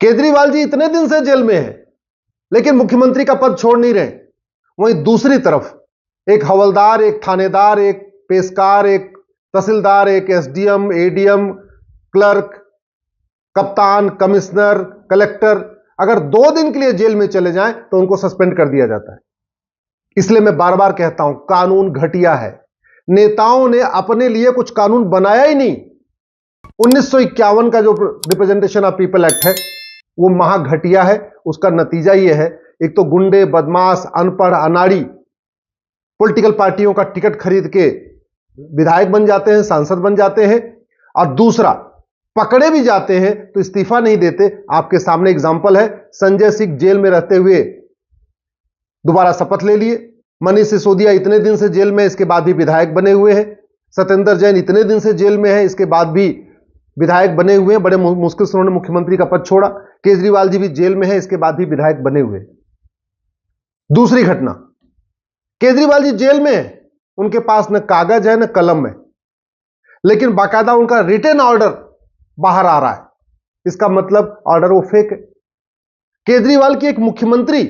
केजरीवाल जी इतने दिन से जेल में है लेकिन मुख्यमंत्री का पद छोड़ नहीं रहे। वहीं दूसरी तरफ एक हवलदार, एक थानेदार, एक पेशकार, एक तहसीलदार, एक एसडीएम, एडीएम, क्लर्क, कप्तान, कमिश्नर, कलेक्टर अगर 2 दिन के लिए जेल में चले जाएं तो उनको सस्पेंड कर दिया जाता है। इसलिए मैं बार बार कहता हूं, कानून घटिया है। नेताओं ने अपने लिए कुछ कानून बनाया ही नहीं। 1951 का जो रिप्रेजेंटेशन ऑफ पीपल एक्ट है वो महाघटिया है। उसका नतीजा यह है, एक तो गुंडे, बदमाश, अनपढ़, अनाड़ी पॉलिटिकल पार्टियों का टिकट खरीद के विधायक बन जाते हैं, सांसद बन जाते हैं, और दूसरा पकड़े भी जाते हैं तो इस्तीफा नहीं देते। आपके सामने एग्जाम्पल है, संजय सिंह जेल में रहते हुए दोबारा शपथ ले लिए। मनीष सिसोदिया इतने दिन से जेल में, इसके बाद भी विधायक बने हुए हैं। सत्येंद्र जैन इतने दिन से जेल में है, इसके बाद भी विधायक बने हुए हैं। बड़े मुश्किल से उन्होंने मुख्यमंत्री का पद छोड़ा। केजरीवाल जी भी जेल में है, इसके बाद भी विधायक बने हुए। दूसरी घटना, केजरीवाल जी जेल में है, उनके पास न कागज है न कलम है, लेकिन बाकायदा उनका रिटन ऑर्डर बाहर आ रहा है। इसका मतलब ऑर्डर वो फेक है। केजरीवाल की एक मुख्यमंत्री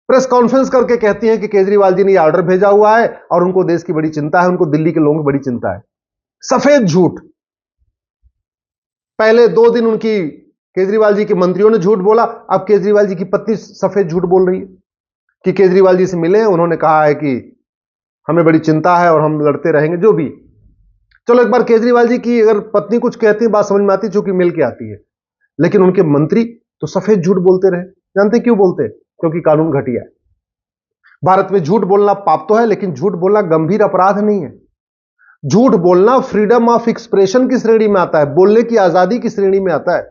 प्रेस कॉन्फ्रेंस करके कहती हैं कि केजरीवाल जी ने ऑर्डर भेजा हुआ है और उनको देश की बड़ी चिंता है, उनको दिल्ली के लोगों की बड़ी चिंता है। सफेद झूठ। पहले 2 दिन उनकी केजरीवाल जी के मंत्रियों ने झूठ बोला, अब केजरीवाल जी की पत्नी सफेद झूठ बोल रही है कि केजरीवाल जी से मिले, उन्होंने कहा है कि हमें बड़ी चिंता है और हम लड़ते रहेंगे, जो भी। चलो, एक बार केजरीवाल जी की अगर पत्नी कुछ कहती है बात समझ में आती, चूंकि मिल के आती है, लेकिन उनके मंत्री तो सफेद झूठ बोलते रहे। जानते क्यों बोलते? क्योंकि कानून घटिया है। भारत में झूठ बोलना पाप तो है, लेकिन झूठ बोलना गंभीर अपराध नहीं है। झूठ बोलना फ्रीडम ऑफ एक्सप्रेशन की श्रेणी में आता है, बोलने की आजादी की श्रेणी में आता है।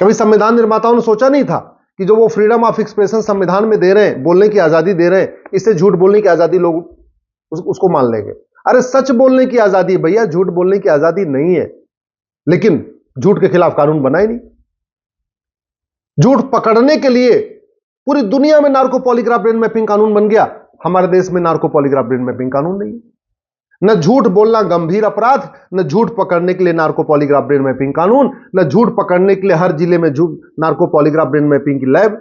कभी संविधान निर्माताओं ने सोचा नहीं था कि जो वो फ्रीडम ऑफ एक्सप्रेशन संविधान में दे रहे हैं, बोलने की आजादी दे रहे हैं, इससे झूठ बोलने की आजादी लोग उसको मान लेंगे। अरे सच बोलने की आजादी है भैया, झूठ बोलने की आजादी नहीं है। लेकिन झूठ के खिलाफ कानून बना ही नहीं। झूठ पकड़ने के लिए पूरी दुनिया में नार्को पॉलीग्राफ ब्रेन मैपिंग कानून बन गया, हमारे देश में नार्को पॉलीग्राफ ब्रेन मैपिंग कानून नहीं है। न झूठ बोलना गंभीर अपराध, न झूठ पकड़ने के लिए नार्को पॉलीग्राफ ब्रेन मैपिंग कानून, न झूठ पकड़ने के लिए हर जिले में नार्को पॉलीग्राफ ब्रेन मैपिंग की लैब।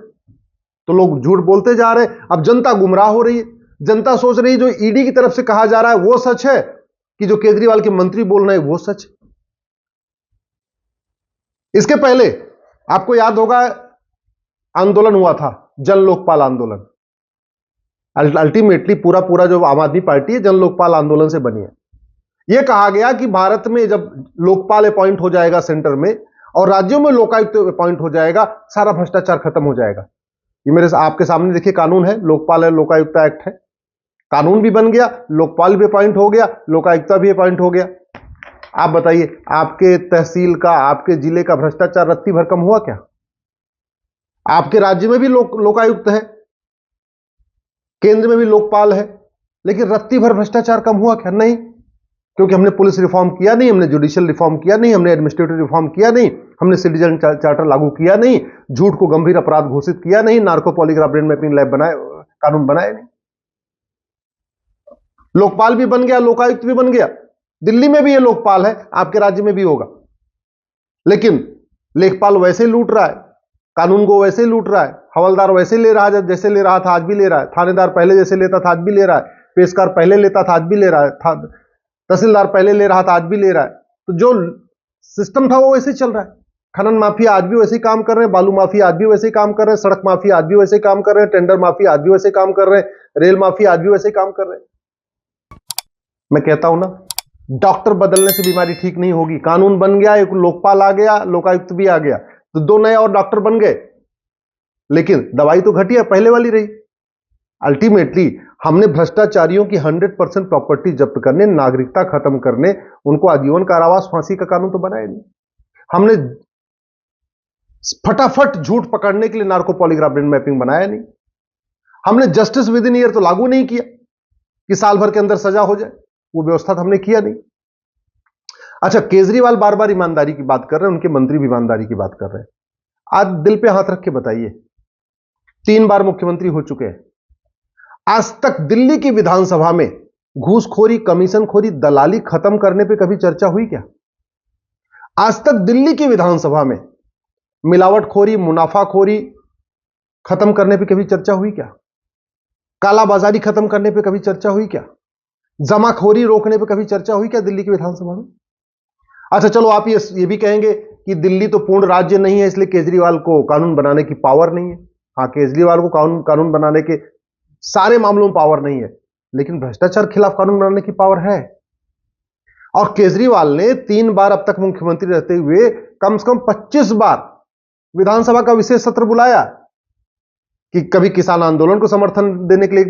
तो लोग झूठ बोलते जा रहे हैं। अब जनता गुमराह हो रही है। जनता सोच रही है जो ईडी की तरफ से कहा जा रहा है वो सच है, कि जो केजरीवाल के मंत्री बोल रहे हैं वो सच है। इसके पहले आपको याद होगा आंदोलन हुआ था, जन लोकपाल आंदोलन। अल्टीमेटली पूरा जो आम आदमी पार्टी है जन लोकपाल आंदोलन से बनी है। यह कहा गया कि भारत में जब लोकपाल अपॉइंट हो जाएगा सेंटर में और राज्यों में लोकायुक्त अपॉइंट हो जाएगा, सारा भ्रष्टाचार खत्म हो जाएगा। ये मेरे आपके सामने देखिए कानून है, लोकपाल है, लोकायुक्त एक्ट है। कानून भी बन गया, लोकपाल भी अपॉइंट हो गया, लोकायुक्त भी अपॉइंट हो गया। आप बताइए, आपके तहसील का, आपके जिले का भ्रष्टाचार रत्ती भर कम हुआ क्या? आपके राज्य में भी लोकायुक्त है, केंद्र में भी लोकपाल है, लेकिन रत्ती भर भ्रष्टाचार कम हुआ क्या? नहीं, क्योंकि हमने पुलिस रिफॉर्म किया नहीं, हमने जुडिशियल रिफॉर्म किया नहीं, हमने एडमिनिस्ट्रेटिव रिफॉर्म किया नहीं, हमने सिटीजन चार्टर लागू किया नहीं, झूठ को गंभीर अपराध घोषित किया नहीं, narco polygraph brain mapping lab बनाए, कानून बनाए नहीं। लोकपाल भी बन गया, लोकायुक्त भी बन गया। दिल्ली में भी ये लोकपाल है, आपके राज्य में भी होगा, लेकिन लेखपाल वैसे ही लूट रहा है, कानून को वैसे ही लूट रहा है, हवलदार वैसे ले रहा है जैसे ले रहा था आज भी ले रहा है, थानेदार पहले जैसे लेता था आज भी ले रहा है, पेशकार पहले लेता था आज भी ले रहा है, तहसीलदार पहले ले रहा था आज भी ले रहा है। तो जो सिस्टम था वो वैसे ही चल रहा है। खनन माफिया आज भी वैसे ही काम कर रहे हैं, बालू माफिया आज भी वैसे ही काम कर रहे हैं, सड़क माफिया आज भी वैसे ही काम कर रहे हैं, टेंडर माफिया आज भी वैसे ही काम कर रहे हैं, रेल माफिया आज भी वैसे ही काम कर रहे हैं। मैं कहता हूं ना, डॉक्टर बदलने से बीमारी ठीक नहीं होगी। कानून बन गया, एक लोकपाल आ गया, लोकायुक्त भी आ गया, तो 2 नए और डॉक्टर बन गए, लेकिन दवाई तो घटिया पहले वाली रही। अल्टीमेटली हमने भ्रष्टाचारियों की 100% प्रॉपर्टी जब्त करने, नागरिकता खत्म करने, उनको आजीवन कारावास, फांसी का कानून तो बनाया नहीं। हमने फटाफट झूठ पकड़ने के लिए नार्को पॉलीग्राफ ब्रेन मैपिंग बनाया नहीं। हमने जस्टिस विद इन ईयर तो लागू नहीं किया कि साल भर के अंदर सजा हो जाए, वो व्यवस्था तो हमने किया नहीं। अच्छा, केजरीवाल बार बार ईमानदारी की बात कर रहे हैं, उनके मंत्री भी ईमानदारी की बात कर रहे हैं। आज दिल पे हाथ रख के बताइए, 3 बार मुख्यमंत्री हो चुके हैं, आज तक दिल्ली की विधानसभा में घूसखोरी, कमीशनखोरी, दलाली खत्म करने पे कभी चर्चा हुई क्या? आज तक दिल्ली की विधानसभा में मिलावटखोरी, मुनाफाखोरी खत्म करने पे कभी चर्चा हुई क्या? कालाबाजारी खत्म करने पे कभी चर्चा हुई क्या? जमाखोरी रोकने पे कभी चर्चा हुई क्या दिल्ली की विधानसभा में? अच्छा चलो, आप ये भी कहेंगे कि दिल्ली तो पूर्ण राज्य नहीं है, इसलिए केजरीवाल को कानून बनाने की पावर नहीं है। हाँ, केजरीवाल को कानून बनाने के सारे मामलों में पावर नहीं है, लेकिन भ्रष्टाचार के खिलाफ कानून बनाने की पावर है। और केजरीवाल ने 3 बार अब तक मुख्यमंत्री रहते हुए कम से कम 25 बार विधानसभा का विशेष सत्र बुलाया, कि कभी किसान आंदोलन को समर्थन देने के लिए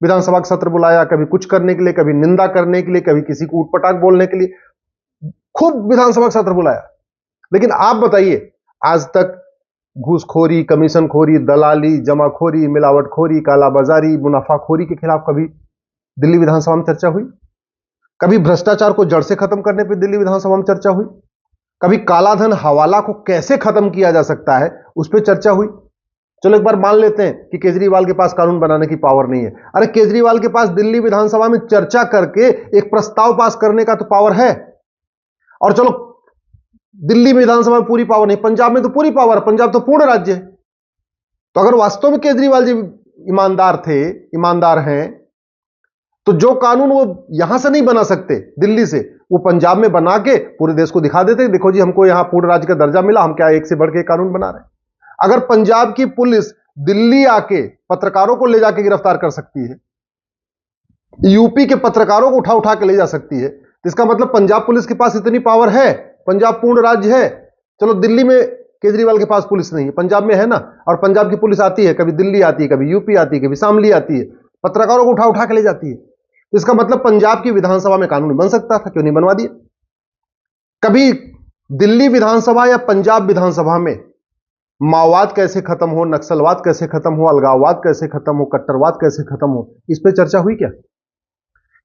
विधानसभा का सत्र बुलाया, कभी कुछ करने के लिए, कभी निंदा करने के लिए, कभी किसी को उटपटांग बोलने के लिए, खूब विधानसभा का सत्र बुलाया। लेकिन आप बताइए, आज तक घूसखोरी, कमीशनखोरी, दलाली, जमाखोरी, मिलावटखोरी, कालाबाजारी, मुनाफाखोरी के खिलाफ कभी दिल्ली विधानसभा में चर्चा हुई? कभी भ्रष्टाचार को जड़ से खत्म करने पर दिल्ली विधानसभा में चर्चा हुई? कभी कालाधन, हवाला को कैसे खत्म किया जा सकता है उस पर चर्चा हुई? चलो एक बार मान लेते हैं कि केजरीवाल के पास कानून बनाने की पावर नहीं है। अरे केजरीवाल के पास दिल्ली विधानसभा में चर्चा करके एक प्रस्ताव पास करने का तो पावर है। और चलो, दिल्ली विधानसभा में पूरी पावर नहीं, पंजाब में तो पूरी पावर है, पंजाब तो पूर्ण राज्य है। तो अगर वास्तव में केजरीवाल जी ईमानदार हैं, तो जो कानून वो यहां से नहीं बना सकते दिल्ली से, वो पंजाब में बना के पूरे देश को दिखा देते, देखो जी हमको यहां पूर्ण राज्य का दर्जा मिला, हम क्या एक से बढ़ के कानून बना रहे हैं। अगर पंजाब की पुलिस दिल्ली आके पत्रकारों को ले जाके गिरफ्तार कर सकती है, यूपी के पत्रकारों को उठा उठा के ले जा सकती है, तो इसका मतलब पंजाब पुलिस के पास इतनी पावर है, पंजाब पूर्ण राज्य है। चलो, दिल्ली में केजरीवाल के पास पुलिस नहीं है, पंजाब में है ना, और पंजाब की पुलिस आती है, कभी दिल्ली आती है, कभी यूपी आती है, कभी शामली आती है, पत्रकारों को उठा उठा के ले जाती है। तो इसका मतलब पंजाब की विधानसभा में कानून बन सकता था, क्यों नहीं बनवा दिया? कभी दिल्ली विधानसभा या पंजाब विधानसभा में माओवाद कैसे खत्म हो, नक्सलवाद कैसे खत्म हो, अलगाववाद कैसे खत्म हो, कट्टरवाद कैसे खत्म हो, इस पर चर्चा हुई क्या?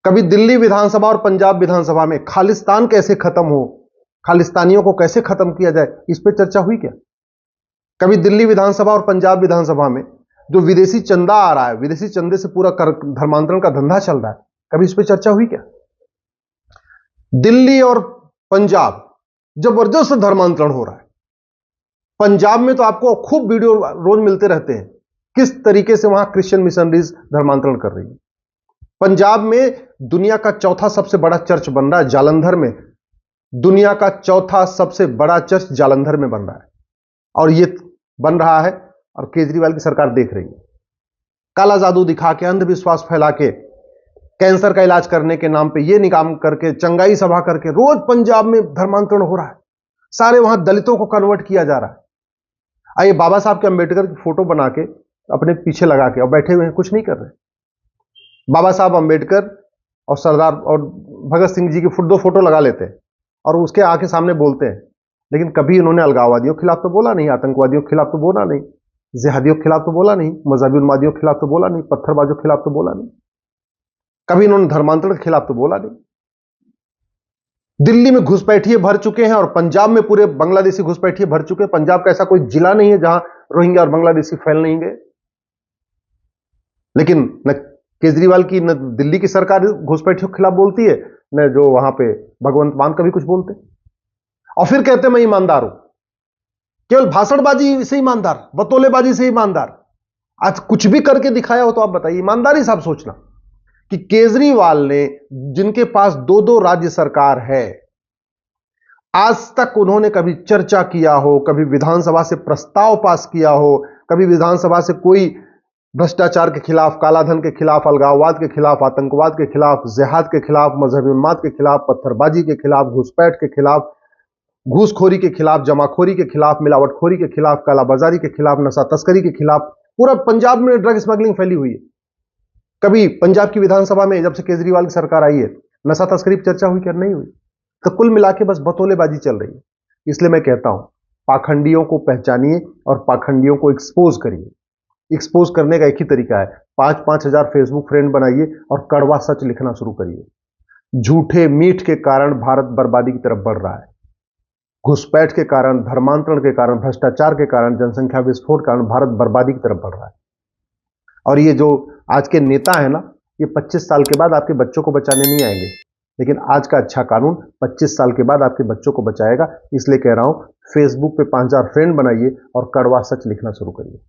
कभी दिल्ली विधानसभा और पंजाब विधानसभा में खालिस्तान कैसे खत्म हो, खालिस्तानियों को कैसे खत्म किया जाए, इस पर चर्चा हुई क्या? कभी दिल्ली विधानसभा और पंजाब विधानसभा में जो विदेशी चंदा आ रहा है, विदेशी चंदे से पूरा धर्मांतरण का धंधा चल रहा है, कभी इस पर चर्चा हुई क्या? दिल्ली और पंजाब जबरदस्त धर्मांतरण हो रहा है। पंजाब में तो आपको खूब वीडियो रोज मिलते रहते हैं, किस तरीके से वहां क्रिश्चियन मिशनरीज धर्मांतरण कर रही है। पंजाब में दुनिया का चौथा सबसे बड़ा चर्च बन रहा है जालंधर में, दुनिया का चौथा सबसे बड़ा चर्च जालंधर में बन रहा है, और ये बन रहा है और केजरीवाल की सरकार देख रही है। काला जादू दिखा के, अंधविश्वास फैला के, कैंसर का इलाज करने के नाम पे ये निकाम करके, चंगाई सभा करके रोज पंजाब में धर्मांतरण हो रहा है। सारे वहां दलितों को कन्वर्ट किया जा रहा है। आइए, बाबा साहब के अंबेडकर की फोटो बना के अपने पीछे लगा के और बैठे हुए हैं, कुछ नहीं कर रहे। बाबा साहब अंबेडकर और सरदार और भगत सिंह जी की दो फोटो लगा लेते हैं और उसके आके सामने बोलते हैं, लेकिन कभी उन्होंने अलगाववादियों के खिलाफ तो बोला नहीं, आतंकवादियों के खिलाफ तो बोला नहीं, जिहादियों के खिलाफ तो बोला नहीं, मजहबी उन्मादियों के खिलाफ तो बोला नहीं, पत्थरबाजों के खिलाफ तो बोला नहीं, कभी इन्होंने धर्मांतरण के खिलाफ तो बोला नहीं। दिल्ली में घुसपैठिए भर चुके हैं और पंजाब में पूरे बांग्लादेशी घुसपैठिए भर चुके हैं। पंजाब का ऐसा कोई जिला नहीं है जहां रोहिंग्या और बांग्लादेशी फैल नहीं गए। लेकिन न केजरीवाल की न दिल्ली की सरकार घुसपैठियों के खिलाफ बोलती है, न जो वहां पे भगवंत मान कभी कुछ बोलते, और फिर कहते मैं ईमानदार हूं। केवल भाषणबाजी से ईमानदार, बतौलेबाजी से ईमानदार। आज कुछ भी करके दिखाया हो तो आप बताइए, ईमानदारी से आप सोचना कि केजरीवाल ने, जिनके पास 2-2 राज्य सरकार है, आज तक उन्होंने कभी चर्चा किया हो, कभी विधानसभा से प्रस्ताव पास किया हो, कभी विधानसभा से कोई भ्रष्टाचार के खिलाफ, कालाधन के खिलाफ, अलगाववाद के खिलाफ, आतंकवाद के खिलाफ, जिहाद के खिलाफ, मजहबी उन्माद के खिलाफ, पत्थरबाजी के खिलाफ, घुसपैठ के खिलाफ, घूसखोरी के खिलाफ, जमाखोरी के खिलाफ, मिलावटखोरी के खिलाफ, कालाबाजारी के खिलाफ, नशा तस्करी के खिलाफ, पूरा पंजाब में ड्रग स्मगलिंग फैली हुई है। कभी पंजाब की विधानसभा में जब से केजरीवाल की सरकार आई है, नशा तस्करी पर चर्चा हुई क्या? नहीं हुई। तो कुल मिला के बस बतौलेबाजी चल रही है। इसलिए मैं कहता हूं, पाखंडियों को पहचानिए और पाखंडियों को एक्सपोज करिए। एक्सपोज करने का एक ही तरीका है, 5-5 हजार फेसबुक फ्रेंड बनाइए और कड़वा सच लिखना शुरू करिए। झूठे मीठ के कारण भारत बर्बादी की तरफ बढ़ रहा है। घुसपैठ के कारण, धर्मांतरण के कारण, भ्रष्टाचार के कारण, जनसंख्या विस्फोट के कारण भारत बर्बादी की तरफ बढ़ रहा है। और ये जो आज के नेता है ना, ये 25 साल के बाद आपके बच्चों को बचाने नहीं आएंगे। लेकिन आज का अच्छा कानून 25 साल के बाद आपके बच्चों को बचाएगा। इसलिए कह रहा हूं, फेसबुक पे 5000 फ्रेंड बनाइए और कड़वा सच लिखना शुरू करिए।